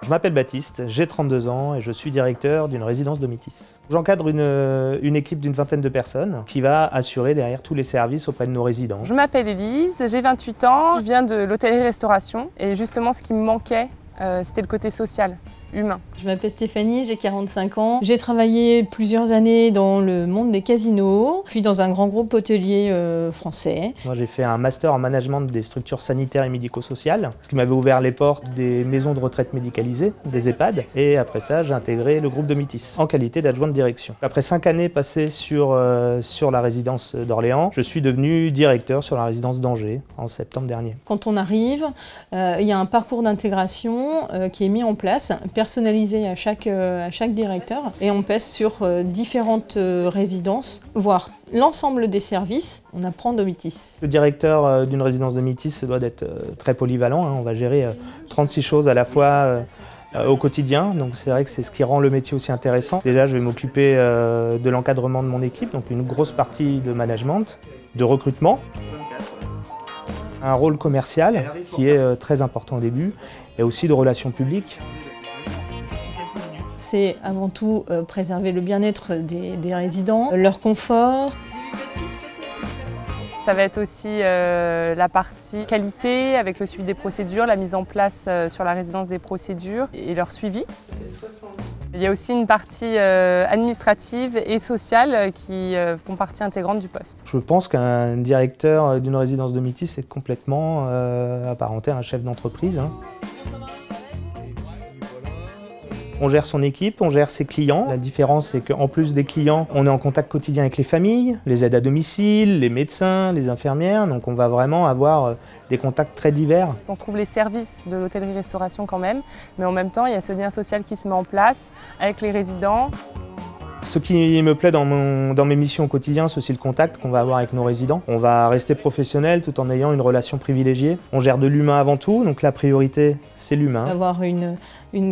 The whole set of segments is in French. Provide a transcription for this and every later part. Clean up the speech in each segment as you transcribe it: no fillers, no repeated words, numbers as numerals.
Je m'appelle Baptiste, j'ai 32 ans et je suis directeur d'une résidence Domitis. J'encadre une équipe d'une vingtaine de personnes qui va assurer derrière tous les services auprès de nos résidents. Je m'appelle Élise, j'ai 28 ans, je viens de l'hôtellerie-restauration et justement ce qui me manquait, c'était le côté social, humain. Je m'appelle Stéphanie, j'ai 45 ans. J'ai travaillé plusieurs années dans le monde des casinos, puis dans un grand groupe hôtelier français. Moi, j'ai fait un master en management des structures sanitaires et médico-sociales, ce qui m'avait ouvert les portes des maisons de retraite médicalisées, des EHPAD. Et après ça, j'ai intégré le groupe Domitis en qualité d'adjoint de direction. Après 5 années passées sur la résidence d'Orléans, je suis devenu directeur sur la résidence d'Angers en septembre dernier. Quand on arrive, il y a un parcours d'intégration qui est mis en place, personnalisé à chaque directeur, et on pèse sur différentes résidences, voire l'ensemble des services. On apprend Domitis. Le directeur d'une résidence Domitis doit être très polyvalent. On va gérer 36 choses à la fois au quotidien, donc c'est vrai que c'est ce qui rend le métier aussi intéressant. Déjà, je vais m'occuper de l'encadrement de mon équipe, donc une grosse partie de management, de recrutement. Un rôle commercial qui est très important au début, et aussi de relations publiques. C'est avant tout préserver le bien-être des résidents, leur confort. Ça va être aussi la partie qualité avec le suivi des procédures, la mise en place sur la résidence des procédures et leur suivi. Il y a aussi une partie administrative et sociale qui font partie intégrante du poste. Je pense qu'un directeur d'une résidence Domitis est complètement apparenté à un chef d'entreprise. On gère son équipe, on gère ses clients. La différence, c'est qu'en plus des clients, on est en contact quotidien avec les familles, les aides à domicile, les médecins, les infirmières. Donc on va vraiment avoir des contacts très divers. On trouve les services de l'hôtellerie-restauration quand même, mais en même temps, il y a ce lien social qui se met en place avec les résidents. Ce qui me plaît dans mes missions au quotidien, c'est aussi le contact qu'on va avoir avec nos résidents. On va rester professionnel tout en ayant une relation privilégiée. On gère de l'humain avant tout, donc la priorité, c'est l'humain. Avoir une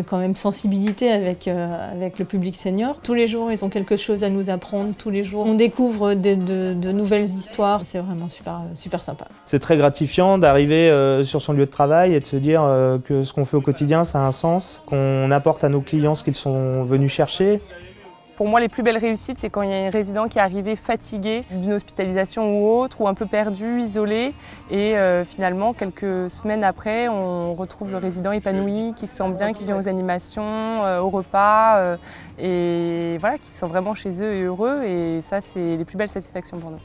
quand même sensibilité avec le public senior. Tous les jours, ils ont quelque chose à nous apprendre. Tous les jours, on découvre de nouvelles histoires. C'est vraiment super sympa. C'est très gratifiant d'arriver sur son lieu de travail et de se dire que ce qu'on fait au quotidien, ça a un sens, qu'on apporte à nos clients ce qu'ils sont venus chercher. Pour moi, les plus belles réussites, c'est quand il y a un résident qui est arrivé fatigué d'une hospitalisation ou autre, ou un peu perdu, isolé. Et finalement, quelques semaines après, on retrouve le résident épanoui, qui se sent bien, qui vient aux animations, au repas, et voilà, qui se sent vraiment chez eux et heureux. Et ça, c'est les plus belles satisfactions pour nous.